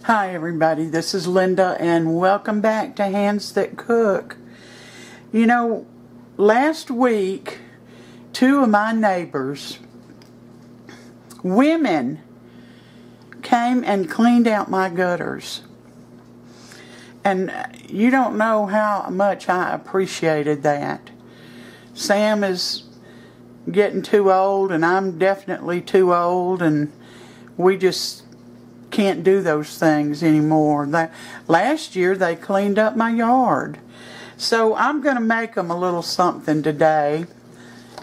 Hi everybody, this is Linda and welcome back to Hands That Cook. You know, last week, two of my neighbors, women, came and cleaned out my gutters. And you don't know how much I appreciated that. Sam is getting too old and I'm definitely too old, and we just can't do those things anymore. Last year they cleaned up my yard. So I'm going to make them a little something today.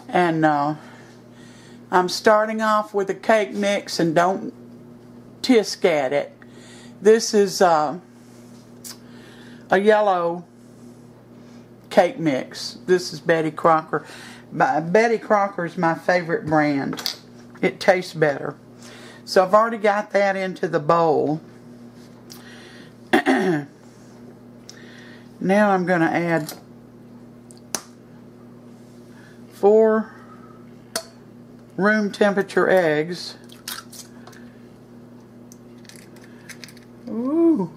And I'm starting off with a cake mix, and don't tisk at it. This is a yellow cake mix. This is Betty Crocker. Betty Crocker is my favorite brand. It tastes better. So I've already got that into the bowl. Now I'm going to add 4 room temperature eggs. Ooh.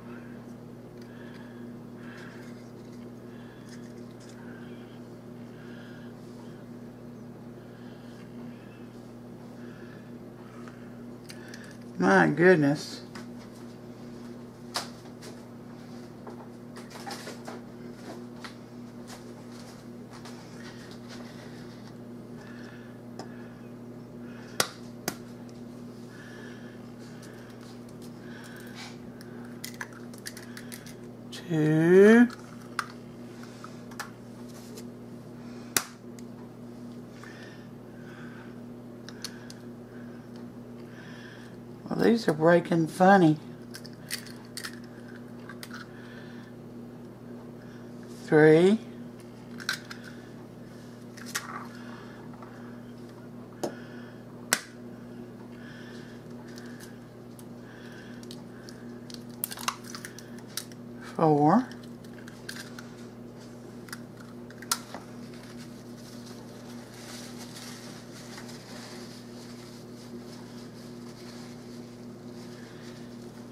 My goodness. Two. Well, these are breaking funny. 3. 4.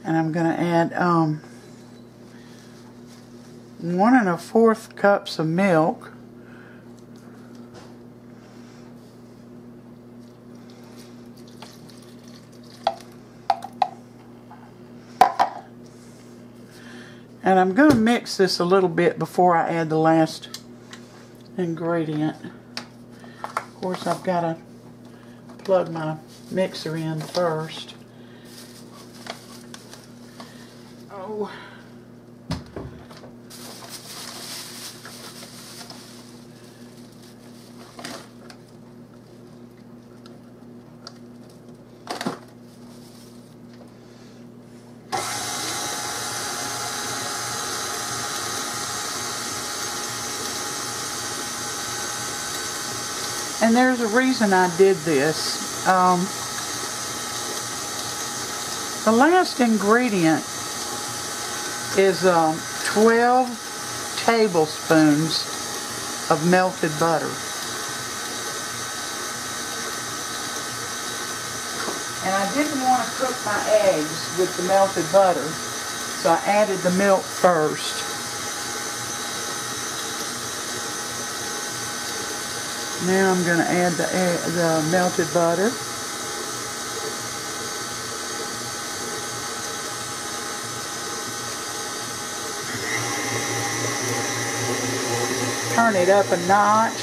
And I'm going to add 1 1/4 cups of milk. And I'm going to mix this a little bit before I add the last ingredient. Of course, I've got to plug my mixer in first. Oh. And there's a reason I did this. The last ingredient is 12 tablespoons of melted butter. And I didn't want to cook my eggs with the melted butter, so I added the milk first. Now I'm going to add the melted butter. Turn it up a notch.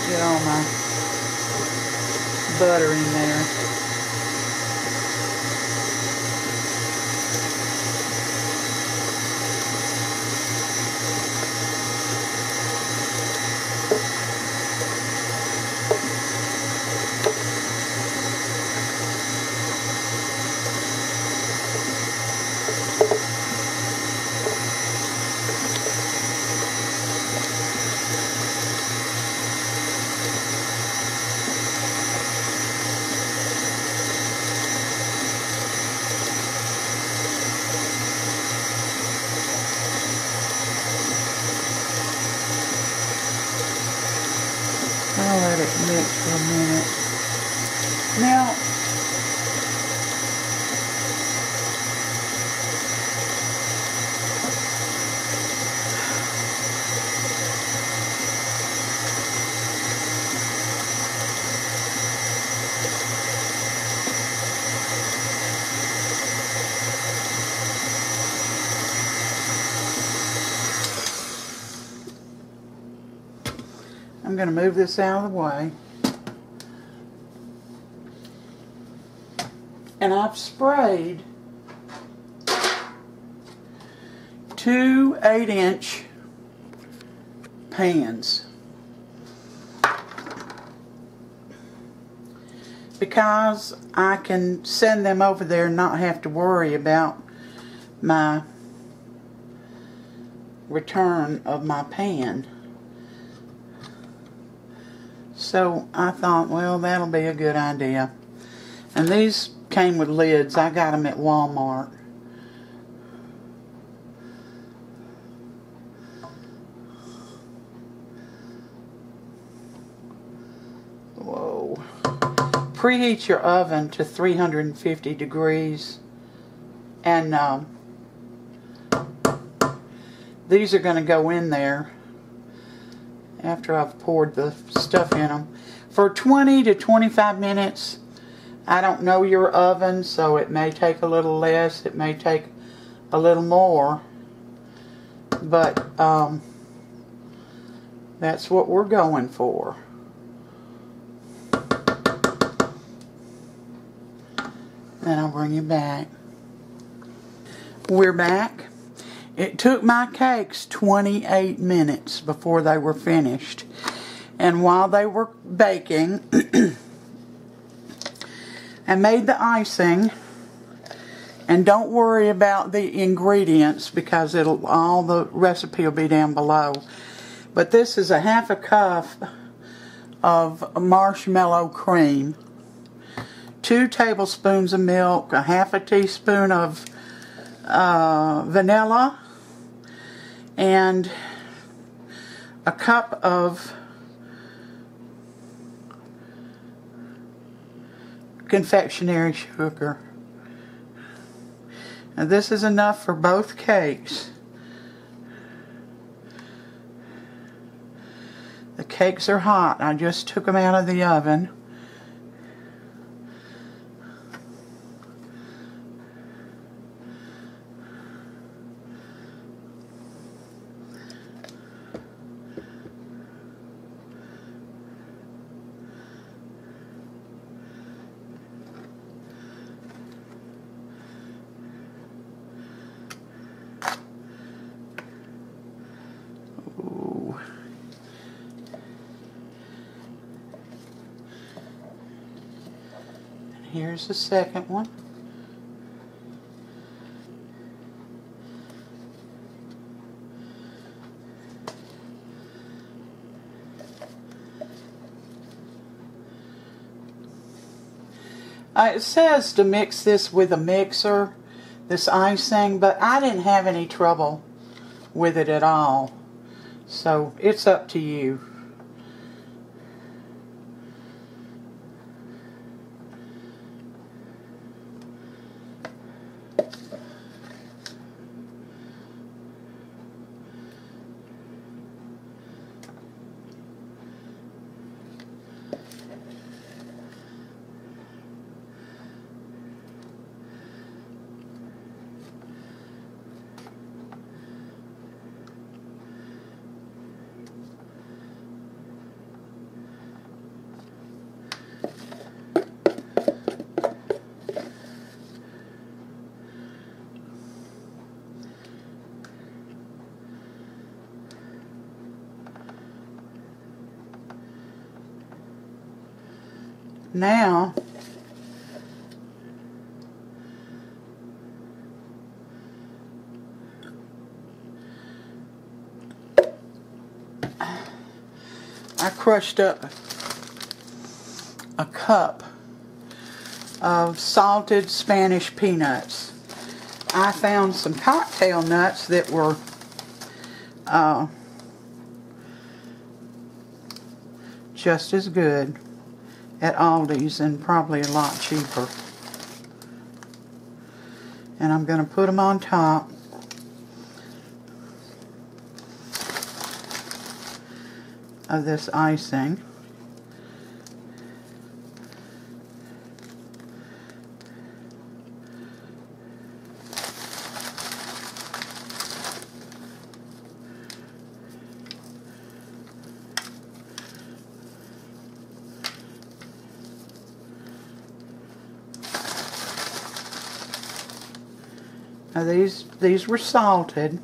Get all my butter in there. it mix for a minute. Now, I'm going to move this out of the way. And I've sprayed 2 8-inch pans because I can send them over there and not have to worry about my return of my pan. So I thought, well, that'll be a good idea. And these came with lids. I got them at Walmart. Whoa. Preheat your oven to 350 degrees. And these are going to go in there after I've poured the stuff in them for 20 to 25 minutes. I don't know your oven, so it may take a little less, it may take a little more, but that's what we're going for. Then I'll bring you back. We're back. It took my cakes 28 minutes before they were finished. And while they were baking, I made the icing. And don't worry about the ingredients because all the recipe will be down below. But this is a half a cup of marshmallow cream, 2 tablespoons of milk, a half a teaspoon of vanilla, and a cup of confectionery sugar. Now this is enough for both cakes. The cakes are hot. I just took them out of the oven. Here's the second one. It says to mix this with a mixer, this icing, but I didn't have any trouble with it at all. So it's up to you. Now, I crushed up a cup of salted Spanish peanuts. I found some cocktail nuts that were just as good at Aldi's and probably a lot cheaper. And I'm going to put them on top. Of this icing. Now these were salted.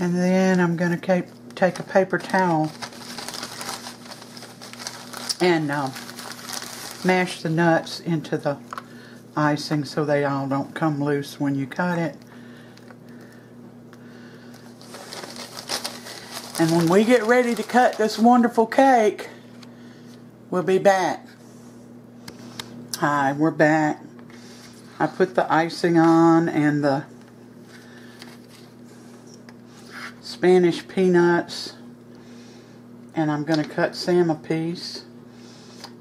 And then I'm going to take a paper towel and mash the nuts into the icing so they all don't come loose when you cut it. And when we get ready to cut this wonderful cake, we'll be back. Hi, we're back. I put the icing on and the Spanish peanuts, and I'm going to cut Sam a piece,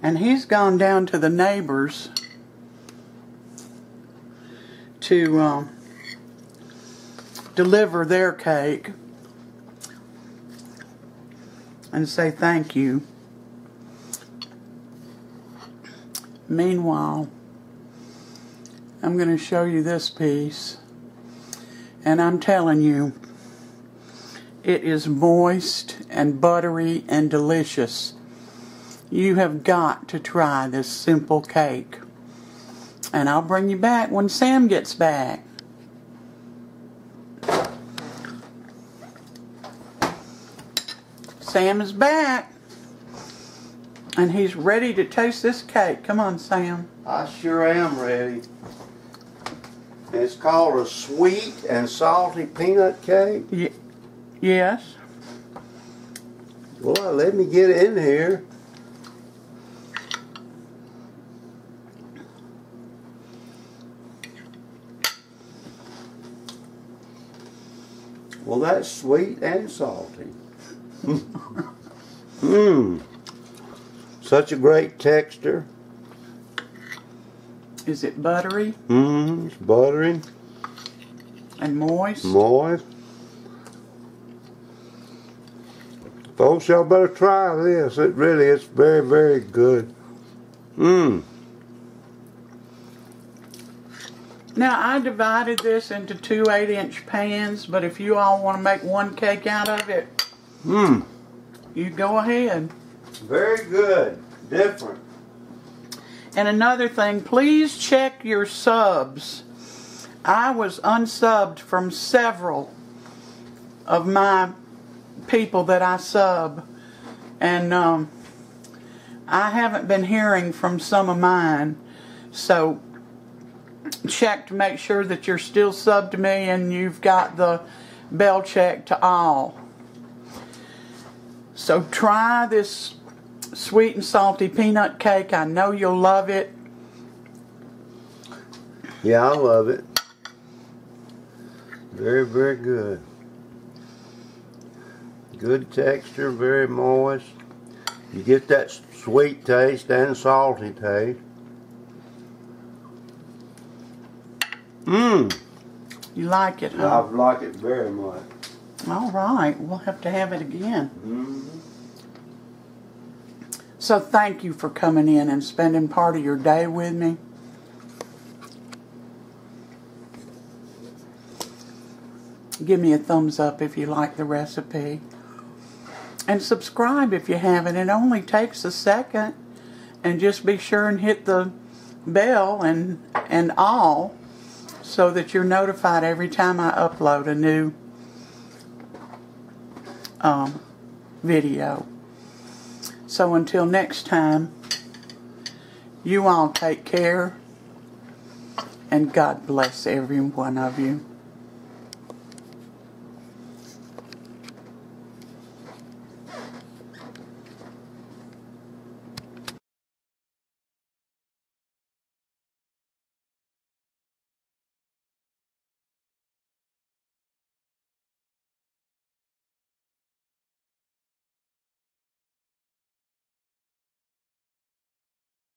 and he's gone down to the neighbors to deliver their cake and say thank you. Meanwhile, I'm going to show you this piece, and I'm telling you, it is moist and buttery and delicious. You have got to try this simple cake. And I'll bring you back when Sam gets back. Sam is back. And he's ready to taste this cake. Come on, Sam. I sure am ready. It's called a sweet and salty peanut cake. Yes. Well, let me get in here. Well, that's sweet and salty. Such a great texture. Is it buttery? It's buttery. And moist? Moist. Folks, y'all better try this. It really is very, very good. Now, I divided this into 2 8-inch pans, but if you all want to make one cake out of it, you go ahead. Very good. Different. And another thing, please check your subs. I was unsubbed from several of my people that I sub, and I haven't been hearing from some of mine, so check to make sure that you're still subbed to me and you've got the bell check to all. So try this sweet and salty peanut cake. I know you'll love it. Yeah, I love it. Very, very good. Good texture, very moist. You get that sweet taste and salty taste. You like it, huh? I like it very much. All right, we'll have to have it again. So thank you for coming in and spending part of your day with me. Give me a thumbs up if you like the recipe. And subscribe if you haven't. It only takes a second. And just be sure and hit the bell and all so that you're notified every time I upload a new video. So until next time, you all take care, and God bless every one of you.